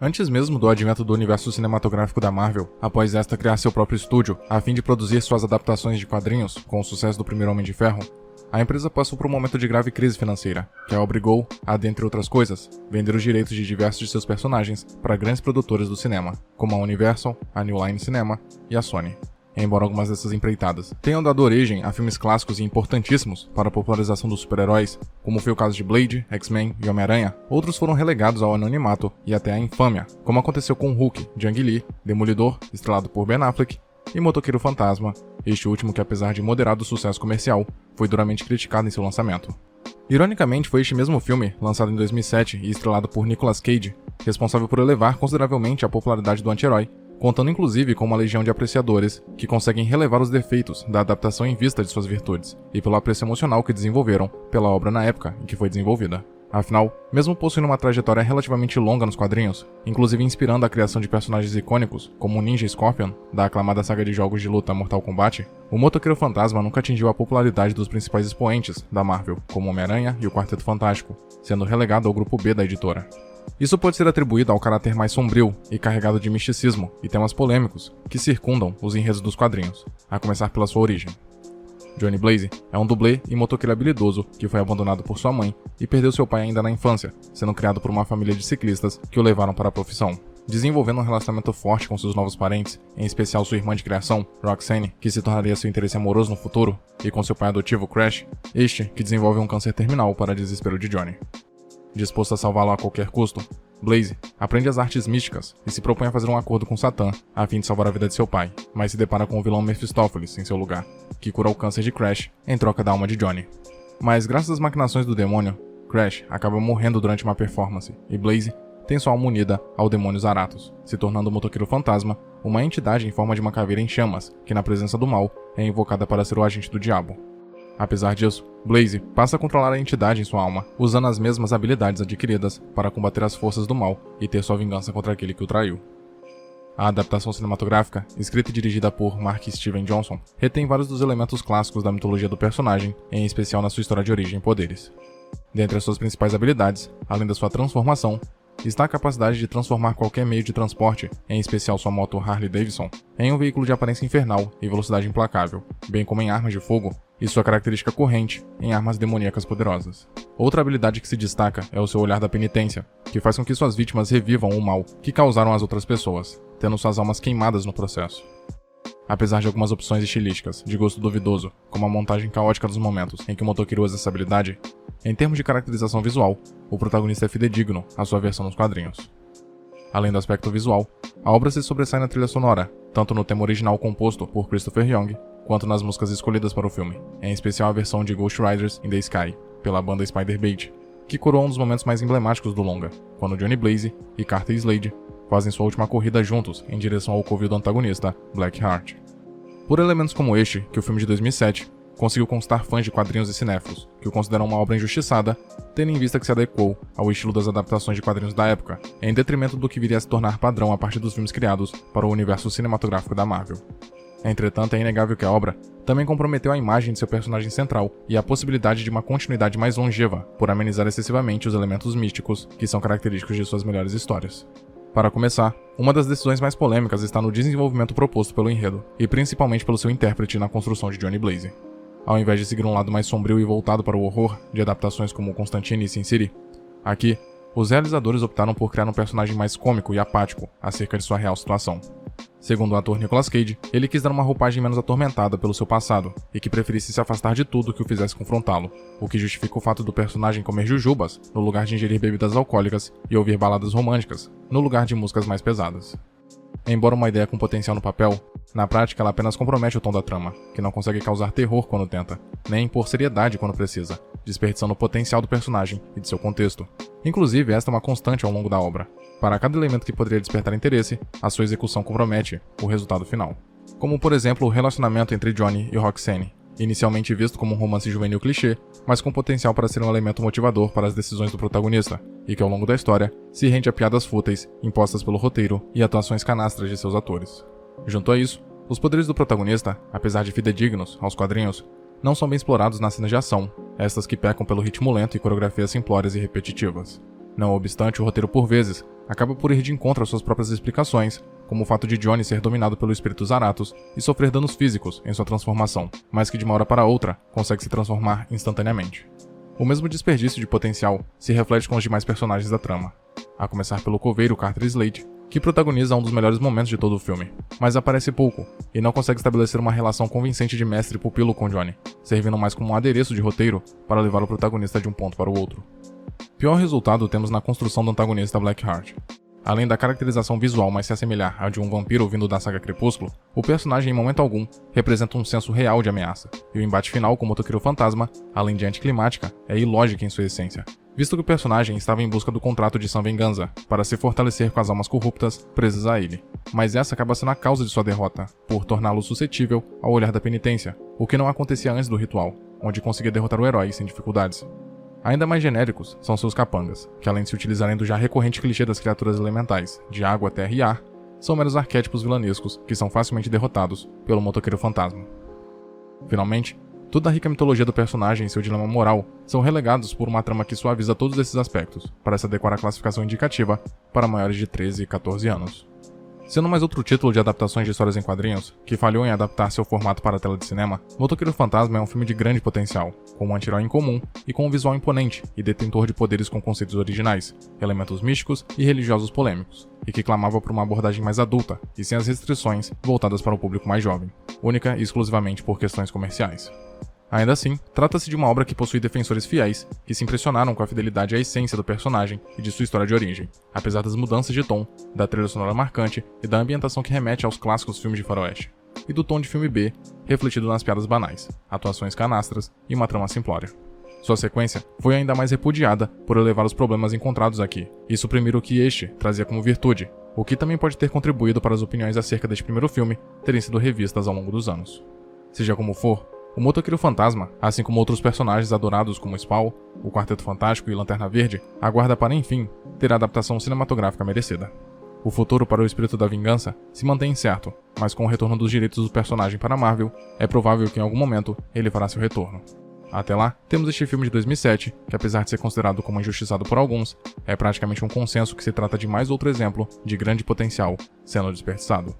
Antes mesmo do advento do universo cinematográfico da Marvel, após esta criar seu próprio estúdio, a fim de produzir suas adaptações de quadrinhos, com o sucesso do primeiro Homem de Ferro, a empresa passou por um momento de grave crise financeira, que a obrigou a, dentre outras coisas, vender os direitos de diversos de seus personagens para grandes produtoras do cinema, como a Universal, a New Line Cinema e a Sony. Embora algumas dessas empreitadas tenham dado origem a filmes clássicos e importantíssimos para a popularização dos super-heróis, como foi o caso de Blade, X-Men e Homem-Aranha, outros foram relegados ao anonimato e até à infâmia, como aconteceu com Hulk, de Ang Lee, Demolidor, estrelado por Ben Affleck, e Motoqueiro Fantasma, este último que, apesar de moderado sucesso comercial, foi duramente criticado em seu lançamento. Ironicamente, foi este mesmo filme, lançado em 2007 e estrelado por Nicolas Cage, responsável por elevar consideravelmente a popularidade do anti-herói, contando inclusive com uma legião de apreciadores que conseguem relevar os defeitos da adaptação em vista de suas virtudes, e pelo apreço emocional que desenvolveram pela obra na época em que foi desenvolvida. Afinal, mesmo possuindo uma trajetória relativamente longa nos quadrinhos, inclusive inspirando a criação de personagens icônicos como o Ninja Scorpion, da aclamada saga de jogos de luta Mortal Kombat, o Motoqueiro Fantasma nunca atingiu a popularidade dos principais expoentes da Marvel, como Homem-Aranha e o Quarteto Fantástico, sendo relegado ao grupo B da editora. Isso pode ser atribuído ao caráter mais sombrio e carregado de misticismo e temas polêmicos que circundam os enredos dos quadrinhos, a começar pela sua origem. Johnny Blaze é um dublê e motoqueiro habilidoso que foi abandonado por sua mãe e perdeu seu pai ainda na infância, sendo criado por uma família de ciclistas que o levaram para a profissão. Desenvolvendo um relacionamento forte com seus novos parentes, em especial sua irmã de criação, Roxanne, que se tornaria seu interesse amoroso no futuro, e com seu pai adotivo, Crash, este que desenvolve um câncer terminal para desespero de Johnny. Disposto a salvá-lo a qualquer custo, Blaze aprende as artes místicas e se propõe a fazer um acordo com Satã a fim de salvar a vida de seu pai, mas se depara com o vilão Mephistófeles em seu lugar, que cura o câncer de Crash em troca da alma de Johnny. Mas graças às maquinações do demônio, Crash acaba morrendo durante uma performance e Blaze tem sua alma unida ao demônio Zarathos, se tornando o Motoqueiro Fantasma, uma entidade em forma de uma caveira em chamas, que na presença do mal é invocada para ser o agente do diabo. Apesar disso, Blaze passa a controlar a entidade em sua alma, usando as mesmas habilidades adquiridas para combater as forças do mal e ter sua vingança contra aquele que o traiu. A adaptação cinematográfica, escrita e dirigida por Mark Steven Johnson, retém vários dos elementos clássicos da mitologia do personagem, em especial na sua história de origem e poderes. Dentre as suas principais habilidades, além da sua transformação, está a capacidade de transformar qualquer meio de transporte, em especial sua moto Harley Davidson, em um veículo de aparência infernal e velocidade implacável, bem como em armas de fogo, e sua característica corrente em armas demoníacas poderosas. Outra habilidade que se destaca é o seu olhar da penitência, que faz com que suas vítimas revivam o mal que causaram às outras pessoas, tendo suas almas queimadas no processo. Apesar de algumas opções estilísticas de gosto duvidoso, como a montagem caótica dos momentos em que o motoqueiro usa essa habilidade, em termos de caracterização visual, o protagonista é fidedigno à sua versão nos quadrinhos. Além do aspecto visual, a obra se sobressai na trilha sonora, tanto no tema original composto por Christopher Young, quanto nas músicas escolhidas para o filme, em especial a versão de Ghost Riders in the Sky, pela banda Spider-Bait, que coroa um dos momentos mais emblemáticos do longa, quando Johnny Blaze e Carter Slade fazem sua última corrida juntos em direção ao covil do antagonista, Blackheart. Por elementos como este, que o filme de 2007 conseguiu conquistar fãs de quadrinhos e cinéfilos, que o consideram uma obra injustiçada, tendo em vista que se adequou ao estilo das adaptações de quadrinhos da época, em detrimento do que viria a se tornar padrão a partir dos filmes criados para o universo cinematográfico da Marvel. Entretanto, é inegável que a obra também comprometeu a imagem de seu personagem central e a possibilidade de uma continuidade mais longeva, por amenizar excessivamente os elementos místicos que são característicos de suas melhores histórias. Para começar, uma das decisões mais polêmicas está no desenvolvimento proposto pelo enredo, e principalmente pelo seu intérprete na construção de Johnny Blaze. Ao invés de seguir um lado mais sombrio e voltado para o horror, de adaptações como Constantine e Sin City, aqui, os realizadores optaram por criar um personagem mais cômico e apático acerca de sua real situação. Segundo o ator Nicolas Cage, ele quis dar uma roupagem menos atormentada pelo seu passado, e que preferisse se afastar de tudo que o fizesse confrontá-lo, o que justifica o fato do personagem comer jujubas, no lugar de ingerir bebidas alcoólicas e ouvir baladas românticas, no lugar de músicas mais pesadas. Embora uma ideia com potencial no papel, na prática ela apenas compromete o tom da trama, que não consegue causar terror quando tenta, nem impor seriedade quando precisa, desperdiçando o potencial do personagem e de seu contexto. Inclusive, esta é uma constante ao longo da obra. Para cada elemento que poderia despertar interesse, a sua execução compromete o resultado final. Como por exemplo o relacionamento entre Johnny e Roxanne, inicialmente visto como um romance juvenil clichê, mas com potencial para ser um elemento motivador para as decisões do protagonista, e que ao longo da história se rende a piadas fúteis impostas pelo roteiro e atuações canastras de seus atores. Junto a isso, os poderes do protagonista, apesar de fidedignos aos quadrinhos, não são bem explorados nas cenas de ação, estas que pecam pelo ritmo lento e coreografias simplórias e repetitivas. Não obstante, o roteiro por vezes acaba por ir de encontro às suas próprias explicações, como o fato de Johnny ser dominado pelo espírito Zarathos e sofrer danos físicos em sua transformação, mas que de uma hora para outra consegue se transformar instantaneamente. O mesmo desperdício de potencial se reflete com os demais personagens da trama, a começar pelo coveiro Carter Slade, que protagoniza um dos melhores momentos de todo o filme, mas aparece pouco e não consegue estabelecer uma relação convincente de mestre e pupilo com Johnny, servindo mais como um adereço de roteiro para levar o protagonista de um ponto para o outro. Pior resultado temos na construção do antagonista Blackheart. Além da caracterização visual mais se assemelhar à de um vampiro vindo da saga Crepúsculo, o personagem em momento algum representa um senso real de ameaça, e o embate final com o motoqueiro fantasma, além de anticlimática, é ilógica em sua essência, visto que o personagem estava em busca do contrato de San Venganza para se fortalecer com as almas corruptas presas a ele. Mas essa acaba sendo a causa de sua derrota, por torná-lo suscetível ao olhar da penitência, o que não acontecia antes do ritual, onde conseguia derrotar o herói sem dificuldades. Ainda mais genéricos são seus capangas, que além de se utilizarem do já recorrente clichê das criaturas elementais, de água, terra e ar, são meros arquétipos vilanescos que são facilmente derrotados pelo motoqueiro fantasma. Finalmente, toda a rica mitologia do personagem e seu dilema moral são relegados por uma trama que suaviza todos esses aspectos, para se adequar à classificação indicativa para maiores de 13 e 14 anos. Sendo mais outro título de adaptações de histórias em quadrinhos, que falhou em adaptar seu formato para a tela de cinema, Motoqueiro Fantasma é um filme de grande potencial, com um anti-herói incomum e com um visual imponente e detentor de poderes com conceitos originais, elementos místicos e religiosos polêmicos, e que clamava por uma abordagem mais adulta e sem as restrições voltadas para o público mais jovem, única e exclusivamente por questões comerciais. Ainda assim, trata-se de uma obra que possui defensores fiéis, que se impressionaram com a fidelidade à essência do personagem e de sua história de origem, apesar das mudanças de tom, da trilha sonora marcante e da ambientação que remete aos clássicos filmes de faroeste, e do tom de filme B, refletido nas piadas banais, atuações canastras e uma trama simplória. Sua sequência foi ainda mais repudiada por elevar os problemas encontrados aqui, e suprimir o que este trazia como virtude, o que também pode ter contribuído para as opiniões acerca deste primeiro filme terem sido revistas ao longo dos anos. Seja como for, o Motoqueiro Fantasma, assim como outros personagens adorados como Spawn, o Quarteto Fantástico e Lanterna Verde, aguarda para, enfim, ter a adaptação cinematográfica merecida. O futuro para o Espírito da Vingança se mantém incerto, mas com o retorno dos direitos do personagem para a Marvel, é provável que em algum momento ele fará seu retorno. Até lá, temos este filme de 2007, que apesar de ser considerado como injustiçado por alguns, é praticamente um consenso que se trata de mais outro exemplo de grande potencial sendo desperdiçado.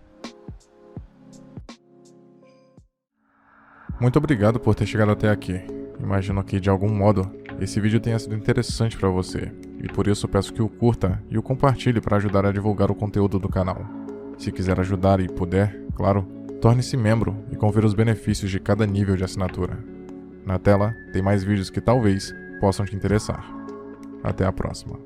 Muito obrigado por ter chegado até aqui. Imagino que, de algum modo, esse vídeo tenha sido interessante para você, e por isso peço que o curta e o compartilhe para ajudar a divulgar o conteúdo do canal. Se quiser ajudar e puder, claro, torne-se membro e confira os benefícios de cada nível de assinatura. Na tela, tem mais vídeos que talvez possam te interessar. Até a próxima.